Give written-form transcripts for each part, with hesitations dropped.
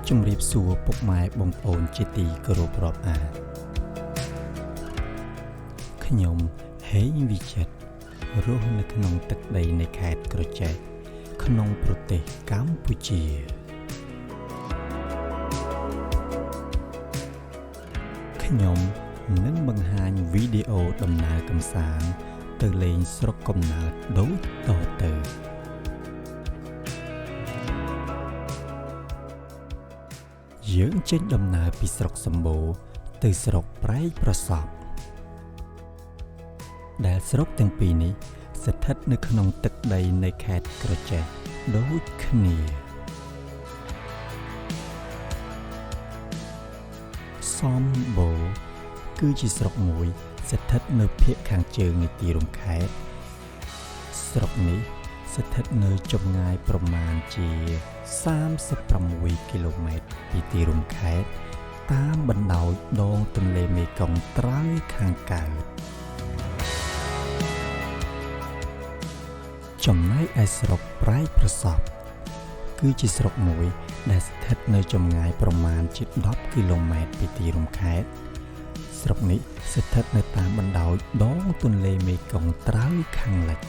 ជំរាបសួរពុកម៉ែបងប្អូនជាទីគោរពរាប់អានខ្ញុំហេងវិចិត្ររស់នៅក្នុងទឹកដីនៃខេត្តក្រចេះក្នុងប្រទេសកម្ពុជាខ្ញុំនឹងបង្ហាញវីដេអូដំណើរកម្សាន្តទៅលេងស្រុកកំណើតដូចតទៅយើងចេញដំណើរពីស្រុកសម្បូរទៅស្រុកប្រែកប្រសប់ដែលស្រុកទាំងពីរនេះស្ថិតនៅក្នុងទឹកដីនៃខេត្តក្រចេះដូចគ្នាសម្បូរគឺជាស្រុកមួយស្ថិតនៅភាគខាងជើងនៃទីរួមខេត្តស្រុកនេះស្ថិតនៅចម្ងាយប្រមាណជា36គីឡូម៉ែត្រពីទីរួមខេត្តតាមបណ្ដោយដងទន្លេមេគង្គត្រើយខាងកើតចំណែកឯស្រុកប្រែកប្រសប់គឺជាស្រុកមួយដែលស្ថិតនៅចម្ងាយប្រមាណជា10គីឡូម៉ែត្រពីទីរួមខេត្តស្រុកនេះស្ថិតនៅតាមបណ្ដោយដងទន្លេមេគង្គត្រើយខាងលិច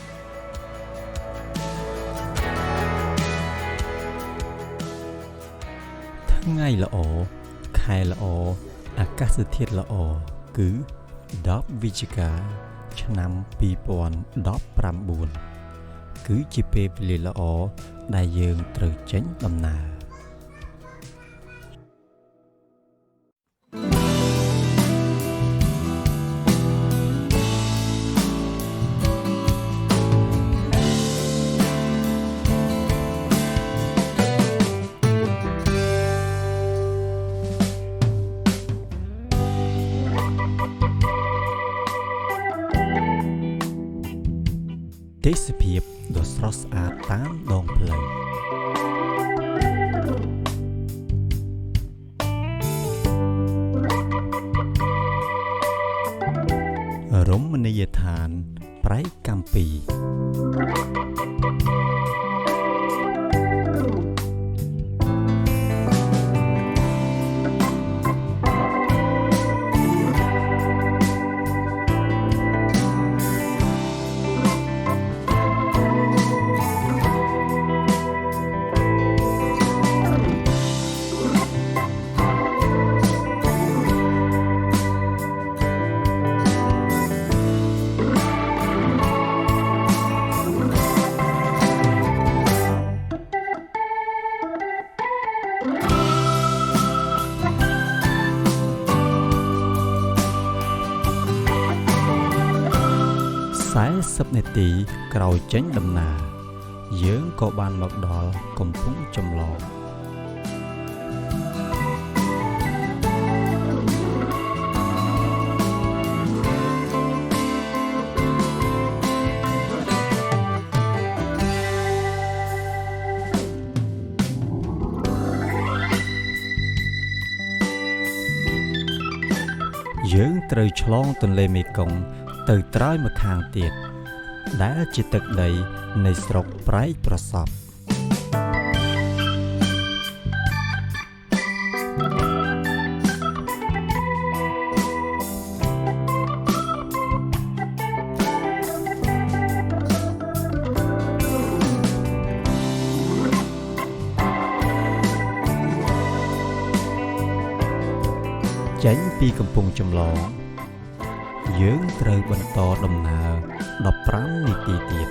ថ្ងៃល្អខែល្អអាកាសធាតុល្អគឺ10វិច្ឆិកាឆ្នាំ2019គឺជាពេលវេលាល្អដែលយើងត្រូវចេញដំណើរទេសភាពដ៏ស្រស់ស្អាតតាមដងផ្លូវរមណីយដ្ឋានប្រែកកាំពី40នាទីក្រោយចេញដំណើរយើងក៏បានមកដល់កំពង់ចម្លងយើងត្រូវឆ្លងទន្លេមេគង្គទៅត្រើយម្ខាងទៀតដែលជាទឹកដីនៃស្រុកប្រែកប្រសប់ចេញពីកំពង់ចម្លងយើងត្រូវបន្តដំណើរ15នាទីទៀត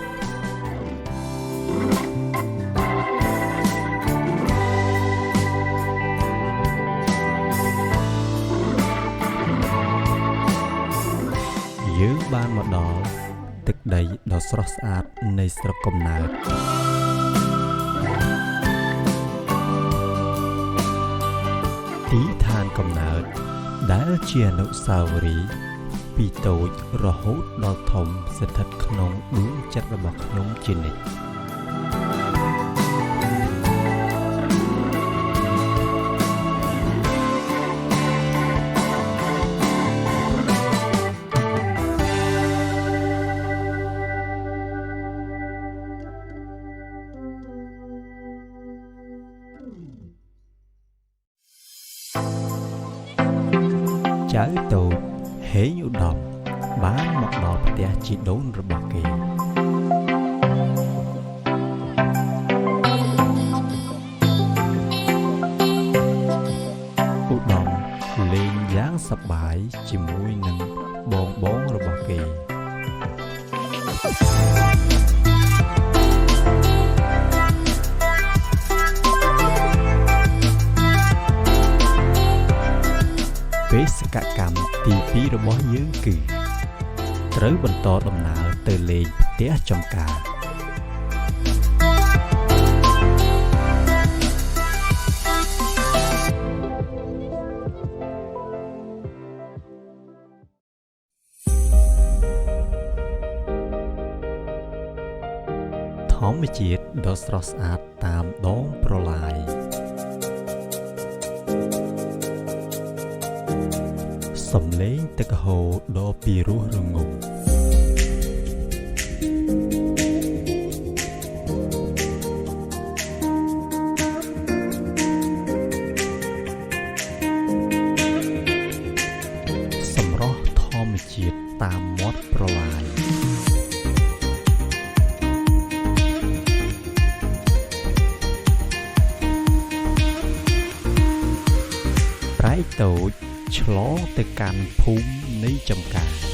យើងបានមកដល់ទឹកដីដ៏ស្រស់ស្អាតនៃស្រុកកំណើតទីឋានកំណើតដែលជាអនុស្សាវរីយ៍ពីតូចរហូតដល់ធំស្ថិតក្នុងដួងចិត្តរបស់ខ្ញុំជានិច្ច ចៅតូចហេងឧត្តមបានមកដល់ផ្ទះជីដូនរបស់គេឧត្តមលេងយ៉ាងសប្បាយជាមួយនឹងបងរបស់គេបេសកកម្មទី2របស់យើងគឺត្រូវបន្តដំណើរទៅលេងផ្ទះចំការធម្មជាតិដ៏ស្រស់ស្អាតតាមដងប្រឡាយសំឡេងទឹកហូរដ៏ពីរោះរងំសម្រស់ធម្មជាតិតាមមាត់ប្រឡាយប្រែកតូចឆ្លងទៅកាន់ភូមិនៃចំការ